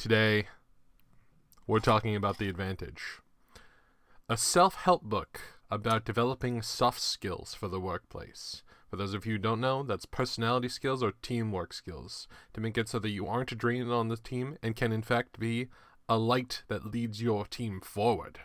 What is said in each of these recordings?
Today, we're talking about The Advantage, a self-help book about developing soft skills for the workplace. For those of you who don't know, that's personality skills or teamwork skills to make it so that you aren't a drain on the team and can in fact be a light that leads your team forward.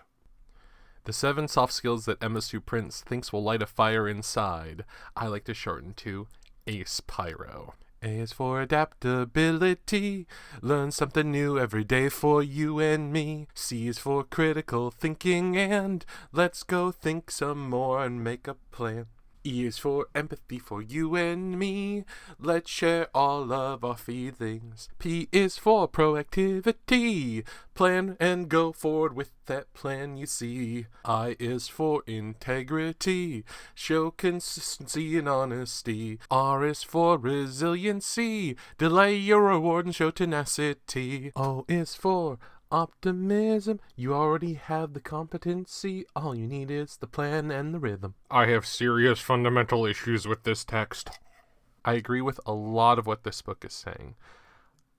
The 7 soft skills that Emma Sue Prince thinks will light a fire inside, I like to shorten to ACE Pyro. A is for adaptability, learn something new every day for you and me. C is for critical thinking, and let's go think some more and make a plan. E is for empathy for you and me, let's share all of our feelings. P is for proactivity, plan and go forward with that plan you see. I is for integrity, show consistency and honesty. R is for resiliency, delay your reward and show tenacity. O is for optimism, you already have the competency, all you need is the plan and the rhythm. I have serious fundamental issues with this text. I agree with a lot of what this book is saying.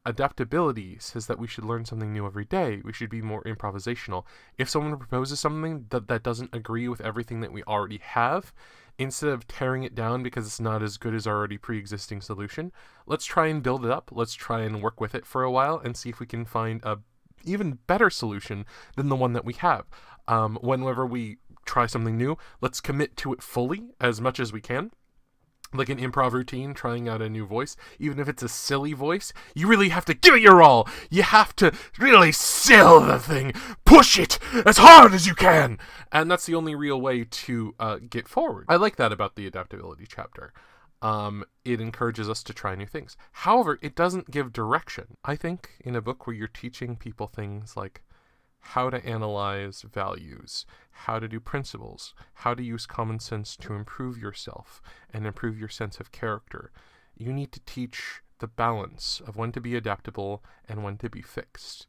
Adaptability says that we should learn something new every day. We should be more improvisational. If someone proposes something that doesn't agree with everything that we already have, instead of tearing it down because it's not as good as our already pre-existing solution, let's try and build it up. Let's try and work with it for a while and see if we can find a even better solution than the one that we have. Whenever we try something new, let's commit to it fully as much as we can. Like an improv routine, trying out a new voice, even if it's a silly voice, you really have to give it your all. You have to really sell the thing, push it as hard as you can. And that's the only real way to get forward. I like that about the adaptability chapter. It encourages us to try new things. However, it doesn't give direction. I think in a book where you're teaching people things like how to analyze values, how to do principles, how to use common sense to improve yourself and improve your sense of character, you need to teach the balance of when to be adaptable and when to be fixed.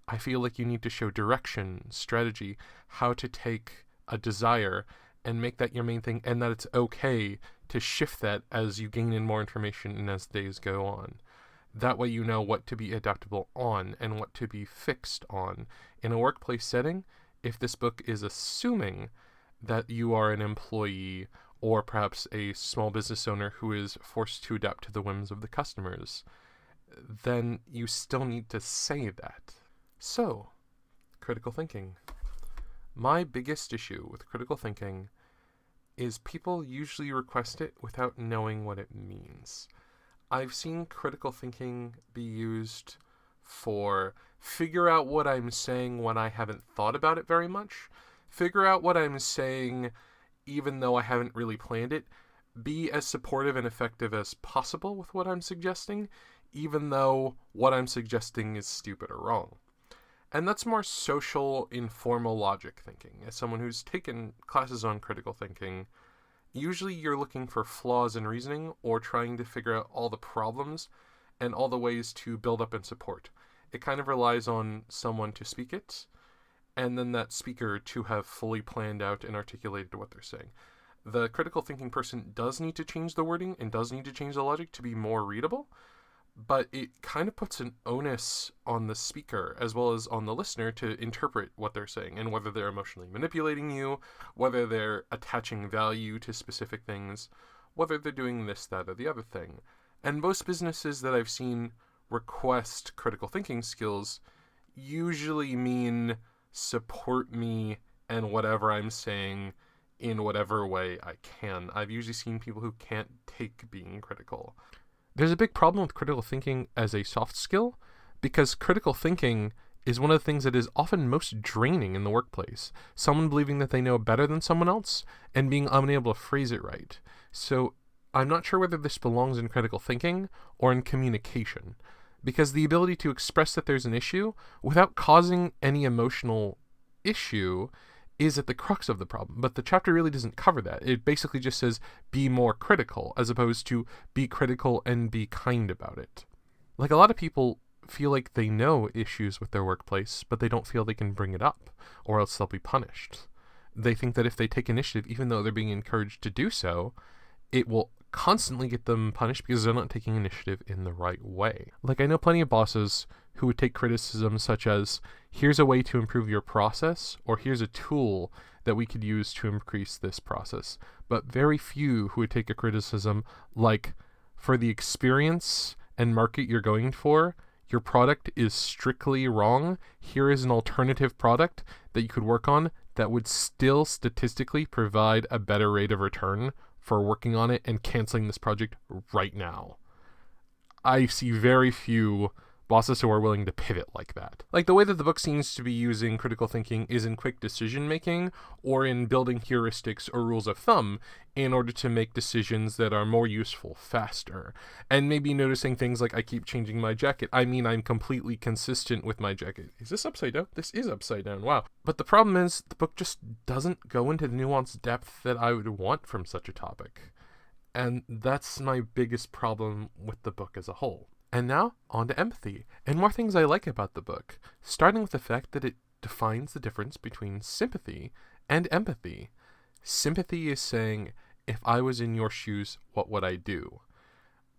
I feel like you need to show direction, strategy, how to take a desire and make that your main thing, and that it's okay to shift that as you gain in more information and as days go on. That way you know what to be adaptable on and what to be fixed on. In a workplace setting, if this book is assuming that you are an employee or perhaps a small business owner who is forced to adapt to the whims of the customers, then you still need to say that. So, critical thinking. My biggest issue with critical thinking is people usually request it without knowing what it means. I've seen critical thinking be used for figure out what I'm saying when I haven't thought about it very much, figure out what I'm saying even though I haven't really planned it, be as supportive and effective as possible with what I'm suggesting, even though what I'm suggesting is stupid or wrong. And that's more social, informal logic thinking. As someone who's taken classes on critical thinking, usually you're looking for flaws in reasoning or trying to figure out all the problems and all the ways to build up and support. It kind of relies on someone to speak it, and then that speaker to have fully planned out and articulated what they're saying. The critical thinking person does need to change the wording and does need to change the logic to be more readable, but it kind of puts an onus on the speaker as well as on the listener to interpret what they're saying and whether they're emotionally manipulating you, whether they're attaching value to specific things, whether they're doing this, that, or the other thing. And most businesses that I've seen request critical thinking skills usually mean support me and whatever I'm saying in whatever way I can. I've usually seen people who can't take being critical. There's a big problem with critical thinking as a soft skill because critical thinking is one of the things that is often most draining in the workplace. Someone believing that they know better than someone else and being unable to phrase it right. So I'm not sure whether this belongs in critical thinking or in communication, because the ability to express that there's an issue without causing any emotional issue is at the crux of the problem. But the chapter really doesn't cover that. It basically just says be more critical as opposed to be critical and be kind about it. Like, a lot of people feel like they know issues with their workplace, but they don't feel they can bring it up or else they'll be punished. They think that if they take initiative, even though they're being encouraged to do so, it will constantly get them punished because they're not taking initiative in the right way. Like, I know plenty of bosses who would take criticism such as, here's a way to improve your process, or here's a tool that we could use to increase this process. But very few who would take a criticism like, for the experience and market you're going for, your product is strictly wrong. Here is an alternative product that you could work on that would still statistically provide a better rate of return for working on it and canceling this project right now. I see very few bosses who are willing to pivot like that. Like, the way that the book seems to be using critical thinking is in quick decision making, or in building heuristics or rules of thumb in order to make decisions that are more useful faster. And maybe noticing things like, I keep changing my jacket. I mean, I'm completely consistent with my jacket. Is this upside down? This is upside down. Wow. But the problem is, the book just doesn't go into the nuanced depth that I would want from such a topic. And that's my biggest problem with the book as a whole. And now, on to empathy, and more things I like about the book, starting with the fact that it defines the difference between sympathy and empathy. Sympathy is saying, if I was in your shoes, what would I do?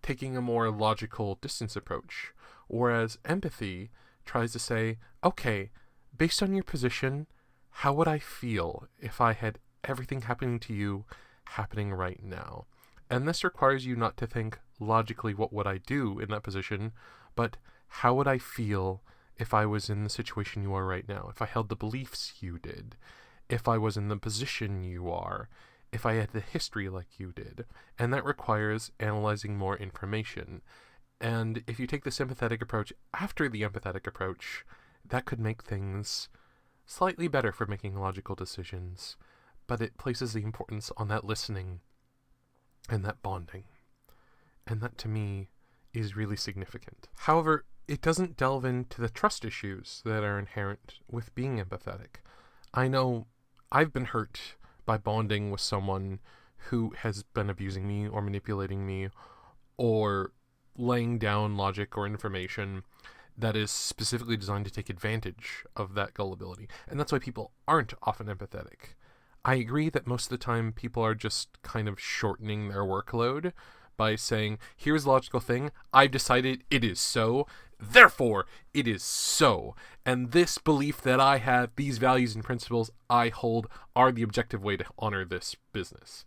Taking a more logical distance approach, whereas empathy tries to say, okay, based on your position, how would I feel if I had everything happening to you happening right now? And this requires you not to think logically, what would I do in that position, but how would I feel if I was in the situation you are right now, if I held the beliefs you did, if I was in the position you are, if I had the history like you did. And that requires analyzing more information. And if you take the sympathetic approach after the empathetic approach, that could make things slightly better for making logical decisions, but it places the importance on that listening and that bonding. And that, to me, is really significant. However, it doesn't delve into the trust issues that are inherent with being empathetic. I know I've been hurt by bonding with someone who has been abusing me or manipulating me or laying down logic or information that is specifically designed to take advantage of that gullibility. And that's why people aren't often empathetic. I agree that most of the time people are just kind of shortening their workload by saying, here's a logical thing, I've decided it is so, therefore it is so. And this belief that I have, these values and principles I hold, are the objective way to honor this business.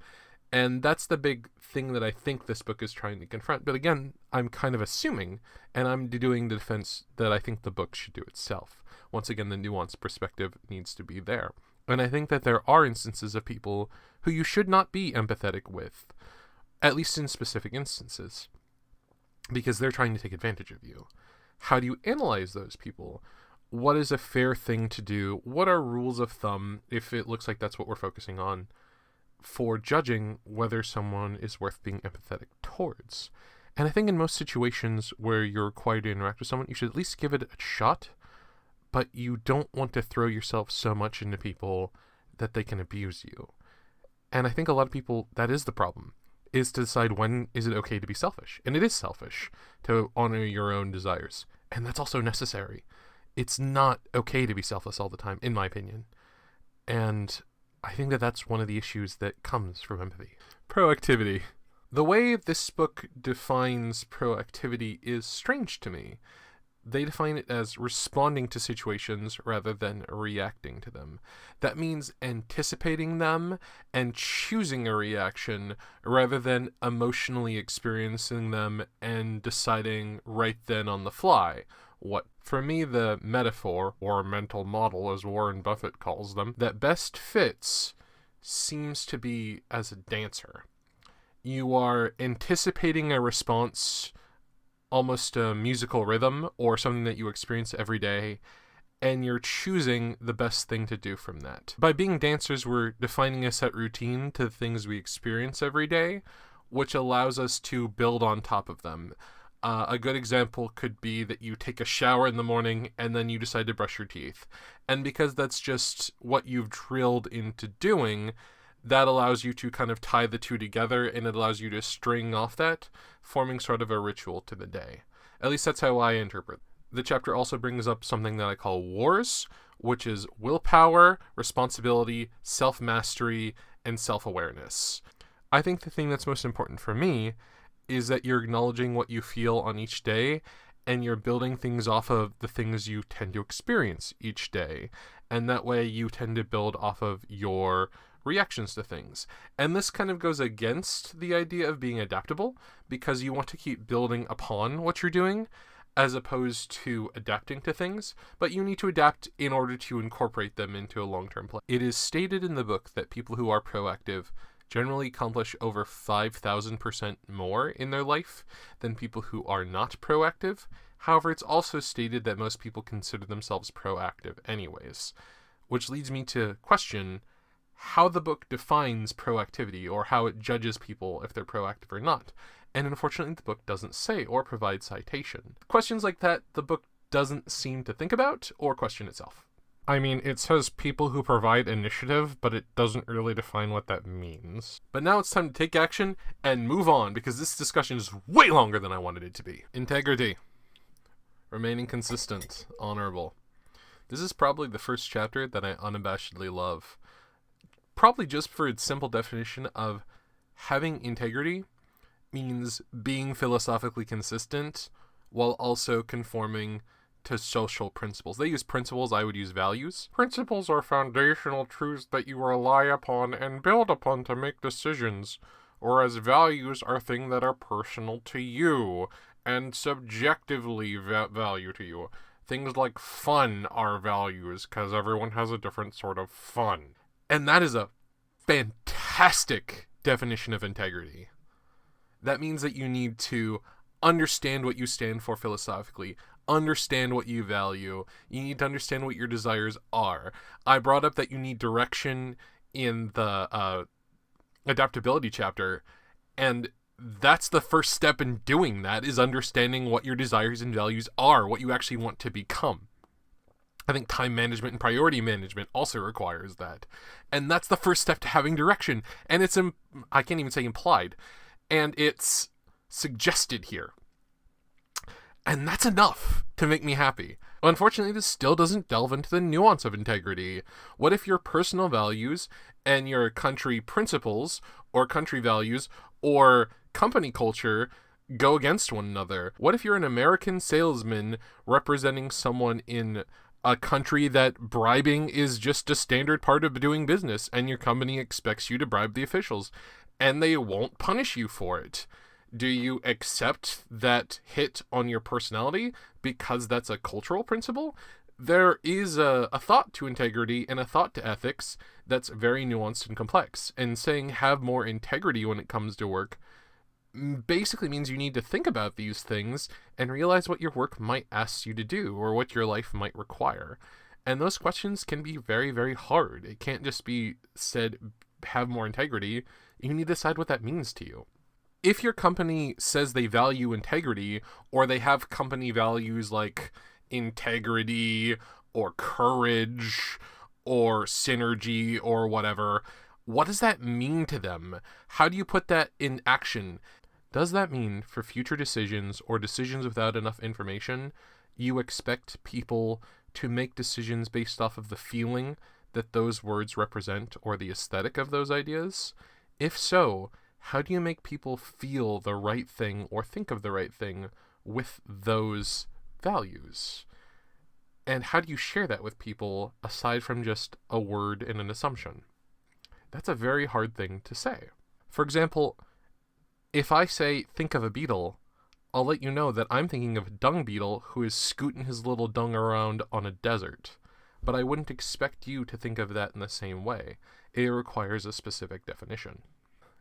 And that's the big thing that I think this book is trying to confront. But again, I'm kind of assuming, and I'm doing the defense that I think the book should do itself. Once again, the nuanced perspective needs to be there. And I think that there are instances of people who you should not be empathetic with, at least in specific instances, because they're trying to take advantage of you. How do you analyze those people? What is a fair thing to do? What are rules of thumb, if it looks like that's what we're focusing on, for judging whether someone is worth being empathetic towards? And I think in most situations where you're required to interact with someone, you should at least give it a shot, but you don't want to throw yourself so much into people that they can abuse you. And I think a lot of people, that is the problem, is to decide when is it okay to be selfish. And it is selfish to honor your own desires. And that's also necessary. It's not okay to be selfless all the time, in my opinion. And I think that that's one of the issues that comes from empathy. Proactivity. The way this book defines proactivity is strange to me. They define it as responding to situations rather than reacting to them. That means anticipating them and choosing a reaction rather than emotionally experiencing them and deciding right then on the fly. What, for me, the metaphor, or mental model as Warren Buffett calls them, that best fits seems to be as a dancer. You are anticipating a response, almost a musical rhythm or something that you experience every day, and you're choosing the best thing to do from that. By being dancers, we're defining a set routine to the things we experience every day, which allows us to build on top of them. A good example could be that you take a shower in the morning and then you decide to brush your teeth. And because that's just what you've drilled into doing, that allows you to kind of tie the two together, and it allows you to string off that, forming sort of a ritual to the day. At least that's how I interpret. The chapter also brings up something that I call wars, which is willpower, responsibility, self-mastery, and self-awareness. I think the thing that's most important for me is that you're acknowledging what you feel on each day, and you're building things off of the things you tend to experience each day. And that way you tend to build off of your reactions to things. And this kind of goes against the idea of being adaptable, because you want to keep building upon what you're doing as opposed to adapting to things, but you need to adapt in order to incorporate them into a long-term plan. It is stated in the book that people who are proactive generally accomplish over 5,000% more in their life than people who are not proactive. However, it's also stated that most people consider themselves proactive anyways, which leads me to question how the book defines proactivity, or how it judges people if they're proactive or not. And unfortunately, the book doesn't say or provide citation. Questions like that, the book doesn't seem to think about or question itself. I mean, it says people who provide initiative, but it doesn't really define what that means. But now it's time to take action and move on, because this discussion is way longer than I wanted it to be. Integrity. Remaining consistent. Honorable. This is probably the first chapter that I unabashedly love. Probably just for its simple definition of having integrity means being philosophically consistent while also conforming to social principles. They use principles, I would use values. Principles are foundational truths that you rely upon and build upon to make decisions, whereas values are things that are personal to you and subjectively value to you. Things like fun are values, because everyone has a different sort of fun. And that is a fantastic definition of integrity. That means that you need to understand what you stand for philosophically, understand what you value, you need to understand what your desires are. I brought up that you need direction in the adaptability chapter, and that's the first step in doing that, is understanding what your desires and values are, what you actually want to become. I think time management and priority management also requires that. And that's the first step to having direction. And it's, I can't even say implied, and it's suggested here. And that's enough to make me happy. Unfortunately, this still doesn't delve into the nuance of integrity. What if your personal values and your country principles, or country values, or company culture go against one another? What if you're an American salesman representing someone in a country that bribing is just a standard part of doing business, and your company expects you to bribe the officials, and they won't punish you for it? Do you accept that hit on your personality because that's a cultural principle? There is a thought to integrity and a thought to ethics that's very nuanced and complex. And saying have more integrity when it comes to work basically means you need to think about these things and realize what your work might ask you to do, or what your life might require. And those questions can be very, very hard. It can't just be said, have more integrity. You need to decide what that means to you. If your company says they value integrity, or they have company values like integrity or courage or synergy or whatever, what does that mean to them? How do you put that in action? Does that mean for future decisions, or decisions without enough information, you expect people to make decisions based off of the feeling that those words represent, or the aesthetic of those ideas? If so, how do you make people feel the right thing or think of the right thing with those values? And how do you share that with people aside from just a word and an assumption? That's a very hard thing to say. For example, if I say, think of a beetle, I'll let you know that I'm thinking of a dung beetle who is scooting his little dung around on a desert. But I wouldn't expect you to think of that in the same way. It requires a specific definition.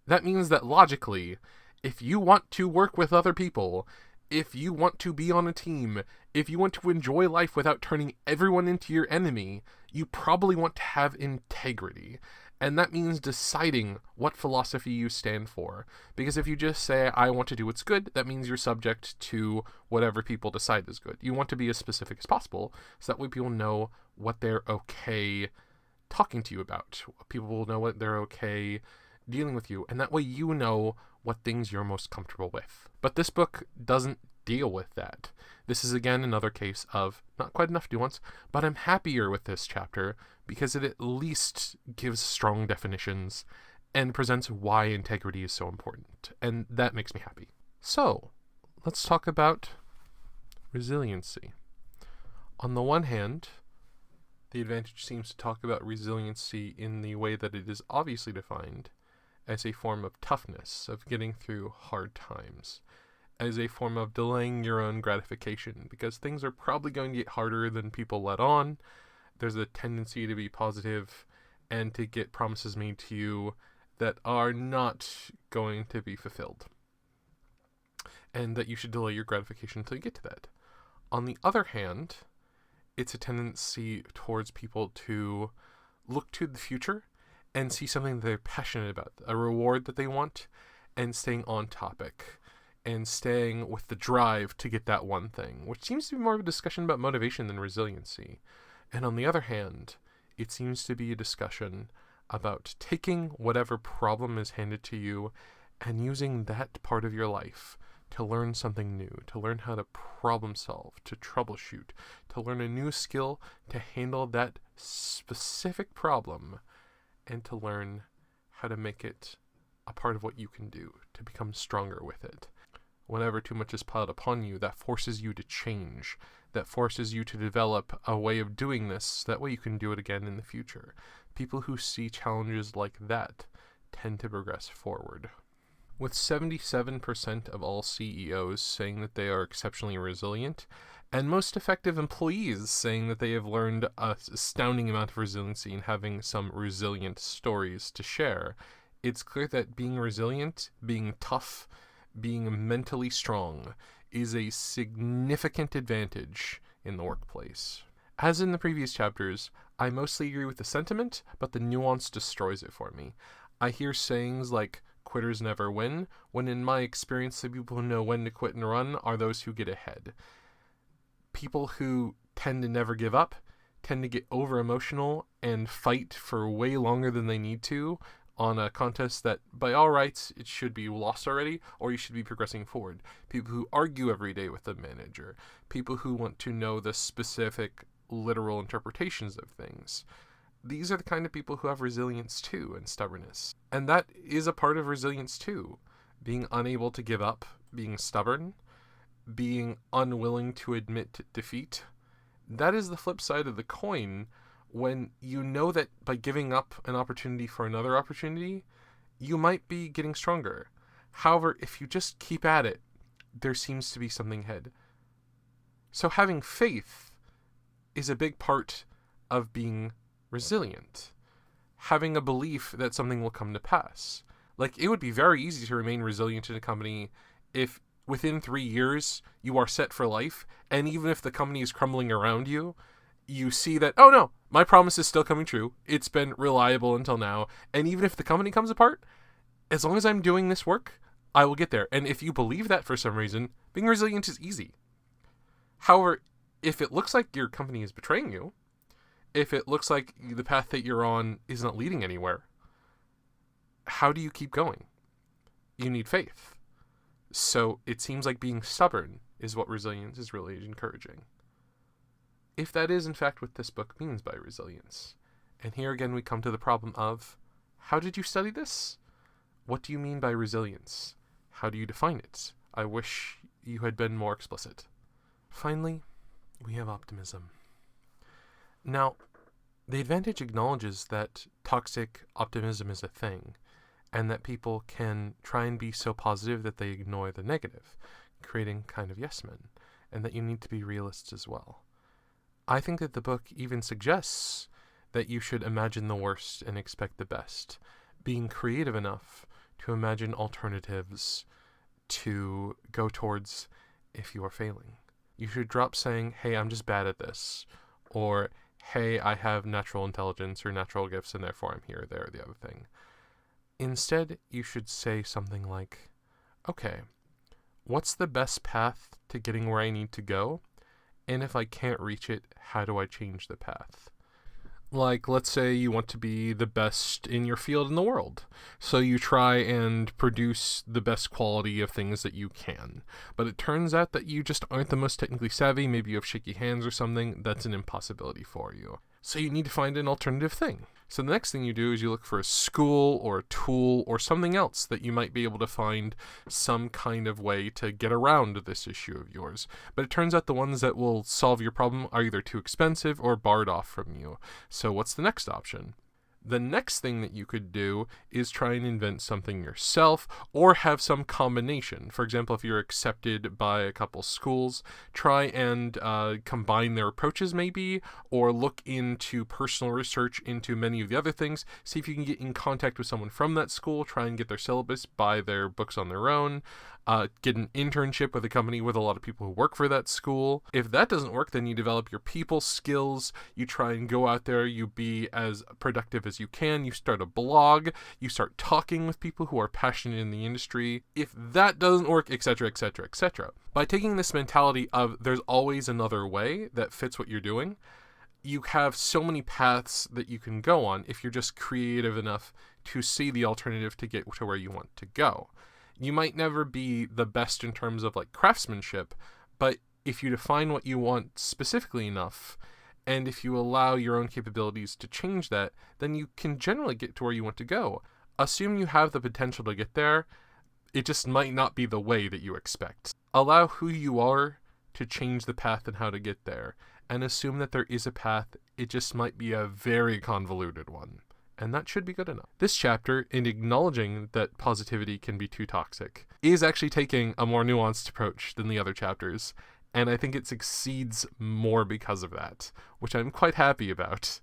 That means that logically, if you want to work with other people, if you want to be on a team, if you want to enjoy life without turning everyone into your enemy, you probably want to have integrity. And that means deciding what philosophy you stand for. Because if you just say, I want to do what's good, that means you're subject to whatever people decide is good. You want to be as specific as possible, so that way people know what they're okay talking to you about. People will know what they're okay dealing with you, and that way you know what things you're most comfortable with. But this book doesn't deal with that. This is again another case of not quite enough nuance, but I'm happier with this chapter because it at least gives strong definitions and presents why integrity is so important. And that makes me happy. So, let's talk about resiliency. On the one hand, the Advantage seems to talk about resiliency in the way that it is obviously defined as a form of toughness, of getting through hard times, as a form of delaying your own gratification, because things are probably going to get harder than people let on. There's a tendency to be positive and to get promises made to you that are not going to be fulfilled, and that you should delay your gratification until you get to that. On the other hand, it's a tendency towards people to look to the future and see something that they're passionate about, a reward that they want, and staying on topic, and staying with the drive to get that one thing, which seems to be more of a discussion about motivation than resiliency. And on the other hand, it seems to be a discussion about taking whatever problem is handed to you and using that part of your life to learn something new, to learn how to problem solve, to troubleshoot, to learn a new skill to handle that specific problem, and to learn how to make it a part of what you can do, to become stronger with it. Whenever too much is piled upon you, that forces you to change, that forces you to develop a way of doing this, that way you can do it again in the future. People who see challenges like that tend to progress forward. With 77% of all CEOs saying that they are exceptionally resilient, and most effective employees saying that they have learned an astounding amount of resiliency and having some resilient stories to share, it's clear that being resilient, being tough, being mentally strong is a significant advantage in the workplace. As in the previous chapters, I mostly agree with the sentiment, but the nuance destroys it for me. I hear sayings like, quitters never win, when in my experience the people who know when to quit and run are those who get ahead. People who tend to never give up tend to get over emotional and fight for way longer than they need to on a contest that by all rights it should be lost already, or you should be progressing forward. People who argue every day with the manager, people who want to know the specific literal interpretations of things. These are the kind of people who have resilience too, and stubbornness. And that is a part of resilience too. Being unable to give up, being stubborn, being unwilling to admit defeat. That is the flip side of the coin, when you know that by giving up an opportunity for another opportunity, you might be getting stronger. However, if you just keep at it, there seems to be something ahead. So having faith is a big part of being resilient. Having a belief that something will come to pass. Like, it would be very easy to remain resilient in a company if within 3 years you are set for life, and even if the company is crumbling around you, you see that, oh no, my promise is still coming true. It's been reliable until now. And even if the company comes apart, as long as I'm doing this work, I will get there. And if you believe that for some reason, being resilient is easy. However, if it looks like your company is betraying you, if it looks like the path that you're on is not leading anywhere, how do you keep going? You need faith. So it seems like being stubborn is what resilience is really encouraging. If that is in fact what this book means by resilience. And here again we come to the problem of, how did you study this? What do you mean by resilience? How do you define it? I wish you had been more explicit. Finally, we have optimism. Now, the Advantage acknowledges that toxic optimism is a thing, and that people can try and be so positive that they ignore the negative, creating kind of yes men, and that you need to be realists as well. I think that the book even suggests that you should imagine the worst and expect the best, being creative enough to imagine alternatives to go towards if you are failing. You should drop saying, hey, I'm just bad at this, or hey, I have natural intelligence or natural gifts and therefore I'm here, there, or the other thing. Instead, you should say something like, okay, what's the best path to getting where I need to go? And if I can't reach it, how do I change the path? Like, let's say you want to be the best in your field in the world. So you try and produce the best quality of things that you can. But it turns out that you just aren't the most technically savvy. Maybe you have shaky hands or something. That's an impossibility for you. So you need to find an alternative thing. So the next thing you do is you look for a school or a tool or something else that you might be able to find some kind of way to get around this issue of yours. But it turns out the ones that will solve your problem are either too expensive or barred off from you. So what's the next option? The next thing that you could do is try and invent something yourself or have some combination. For example, if you're accepted by a couple schools, try and combine their approaches maybe, or look into personal research into many of the other things. See if you can get in contact with someone from that school, try and get their syllabus, buy their books on their own, get an internship with a company with a lot of people who work for that school. If that doesn't work, then you develop your people skills, you try and go out there, you be as productive as you can, you start a blog, you start talking with people who are passionate in the industry. If that doesn't work, etc., etc., etc. By taking this mentality of there's always another way that fits what you're doing, you have so many paths that you can go on if you're just creative enough to see the alternative to get to where you want to go. You might never be the best in terms of like craftsmanship, but if you define what you want specifically enough, and if you allow your own capabilities to change that, then you can generally get to where you want to go. Assume you have the potential to get there, it just might not be the way that you expect. Allow who you are to change the path and how to get there, and assume that there is a path, it just might be a very convoluted one. And that should be good enough. This chapter, in acknowledging that positivity can be too toxic, is actually taking a more nuanced approach than the other chapters, and I think it succeeds more because of that, which I'm quite happy about.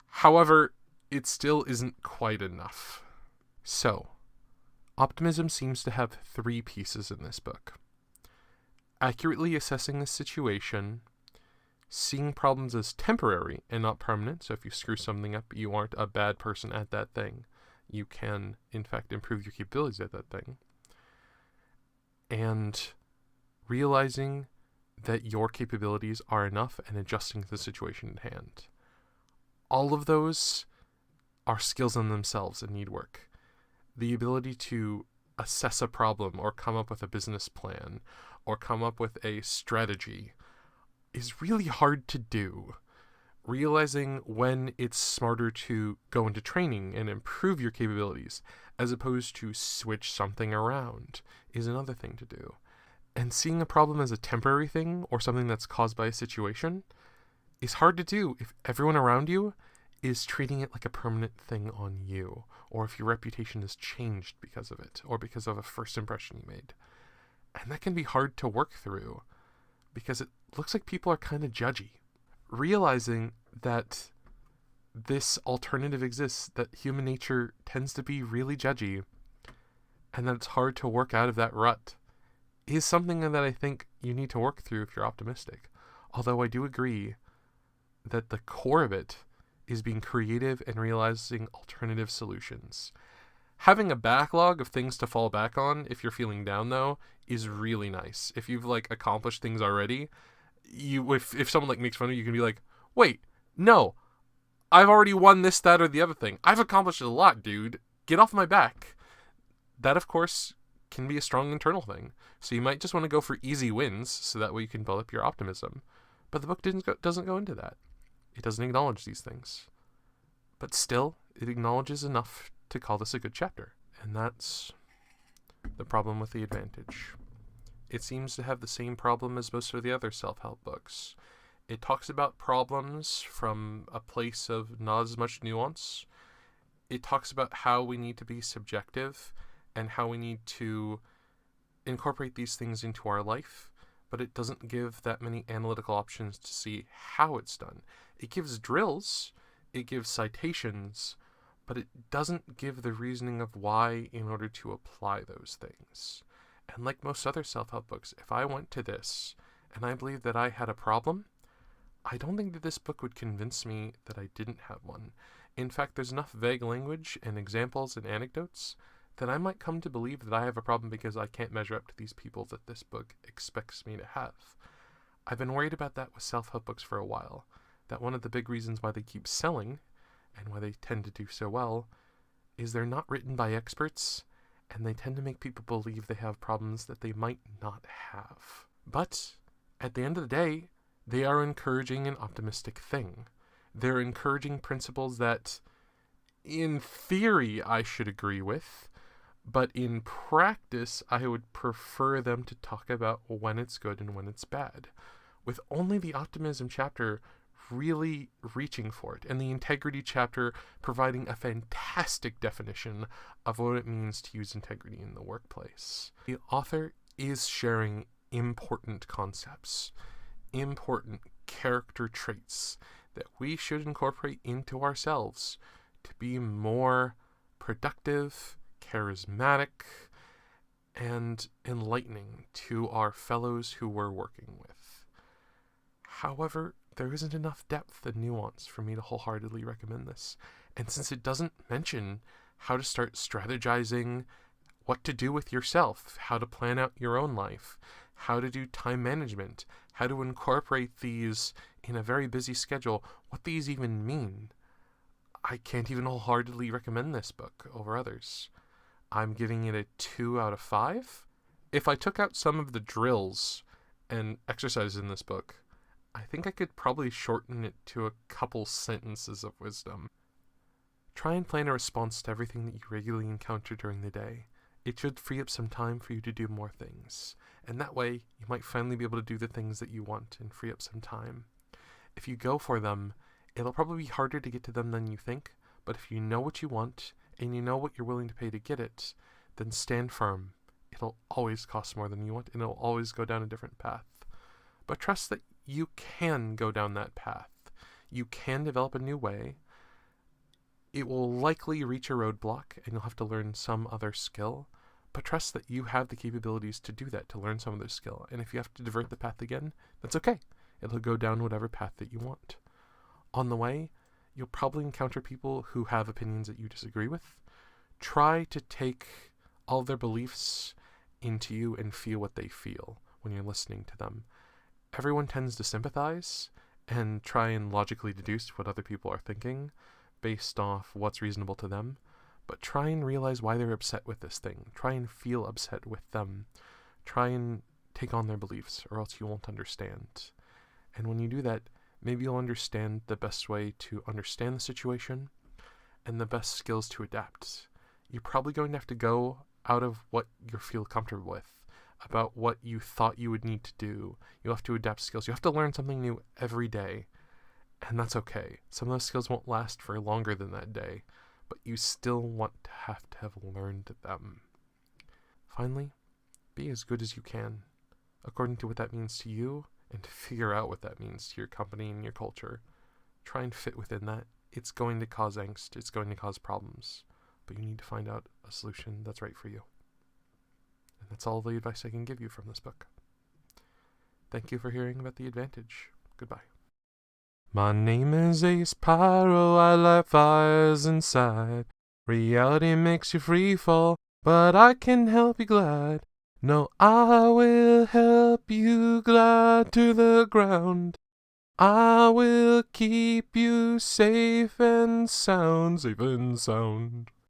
However, it still isn't quite enough. So, optimism seems to have 3 pieces in this book. Accurately assessing the situation, seeing problems as temporary and not permanent. So if you screw something up, you aren't a bad person at that thing. You can, in fact, improve your capabilities at that thing. And realizing that your capabilities are enough and adjusting to the situation at hand. All of those are skills in themselves and need work. The ability to assess a problem or come up with a business plan or come up with a strategy is really hard to do. Realizing when it's smarter to go into training and improve your capabilities as opposed to switch something around is another thing to do. And seeing a problem as a temporary thing or something that's caused by a situation is hard to do if everyone around you is treating it like a permanent thing on you, or if your reputation has changed because of it, or because of a first impression you made. And that can be hard to work through, because it looks like people are kind of judgy. Realizing that this alternative exists, that human nature tends to be really judgy, and that it's hard to work out of that rut, is something that I think you need to work through if you're optimistic. Although I do agree that the core of it is being creative and realizing alternative solutions. Having a backlog of things to fall back on if you're feeling down, though, is really nice. If you've accomplished things already, if someone makes fun of you, you can be like, wait, no, I've already won this, that, or the other thing. I've accomplished a lot, dude. Get off my back. That, of course, can be a strong internal thing. So you might just want to go for easy wins, so that way you can build up your optimism. But the book doesn't go into that. It doesn't acknowledge these things. But still, it acknowledges enough to call this a good chapter. And that's the problem with The Advantage. It seems to have the same problem as most of the other self-help books. It talks about problems from a place of not as much nuance. It talks about how we need to be subjective and how we need to incorporate these things into our life, but it doesn't give that many analytical options to see how it's done. It gives drills, it gives citations, but it doesn't give the reasoning of why in order to apply those things. And like most other self-help books, if I went to this and I believed that I had a problem, I don't think that this book would convince me that I didn't have one. In fact, there's enough vague language and examples and anecdotes that I might come to believe that I have a problem because I can't measure up to these people that this book expects me to have. I've been worried about that with self-help books for a while, that one of the big reasons why they keep selling, and why they tend to do so well, is they're not written by experts, and they tend to make people believe they have problems that they might not have. But, at the end of the day, they are encouraging an optimistic thing. They're encouraging principles that, in theory, I should agree with, but in practice, I would prefer them to talk about when it's good and when it's bad, with only the optimism chapter really reaching for it, and the integrity chapter providing a fantastic definition of what it means to use integrity in the workplace. The author is sharing important concepts, important character traits that we should incorporate into ourselves to be more productive, charismatic, and enlightening to our fellows who we're working with. However, there isn't enough depth and nuance for me to wholeheartedly recommend this. And since it doesn't mention how to start strategizing what to do with yourself, how to plan out your own life, how to do time management, how to incorporate these in a very busy schedule, what these even mean, I can't even wholeheartedly recommend this book over others. I'm giving it a 2 out of 5. If I took out some of the drills and exercises in this book, I think I could probably shorten it to a couple sentences of wisdom. Try and plan a response to everything that you regularly encounter during the day. It should free up some time for you to do more things, and that way you might finally be able to do the things that you want and free up some time. If you go for them, it'll probably be harder to get to them than you think, but if you know what you want and you know what you're willing to pay to get it, then stand firm. It'll always cost more than you want, and it'll always go down a different path. But trust that you can go down that path. You can develop a new way. It will likely reach a roadblock, and you'll have to learn some other skill, but trust that you have the capabilities to do that, to learn some other skill. And if you have to divert the path again, that's okay. It'll go down whatever path that you want. On the way, you'll probably encounter people who have opinions that you disagree with. Try to take all their beliefs into you and feel what they feel when you're listening to them. Everyone tends to sympathize and try and logically deduce what other people are thinking based off what's reasonable to them, but try and realize why they're upset with this thing. Try and feel upset with them. Try and take on their beliefs, or else you won't understand. And when you do that, maybe you'll understand the best way to understand the situation and the best skills to adapt. You're probably going to have to go out of what you feel comfortable with, about what you thought you would need to do. You'll have to adapt skills. You have to learn something new every day, and that's okay. Some of those skills won't last for longer than that day, but you still want to have learned them. Finally, be as good as you can, according to what that means to you, and to figure out what that means to your company and your culture. Try and fit within that. It's going to cause angst. It's going to cause problems, but you need to find out a solution that's right for you. And that's all the advice I can give you from this book. Thank you for hearing about The Advantage. Goodbye. My name is Ace Pyro, I light fires inside. Reality makes you free fall, but I can help you glide. No, I will help you glide to the ground. I will keep you safe and sound, safe and sound.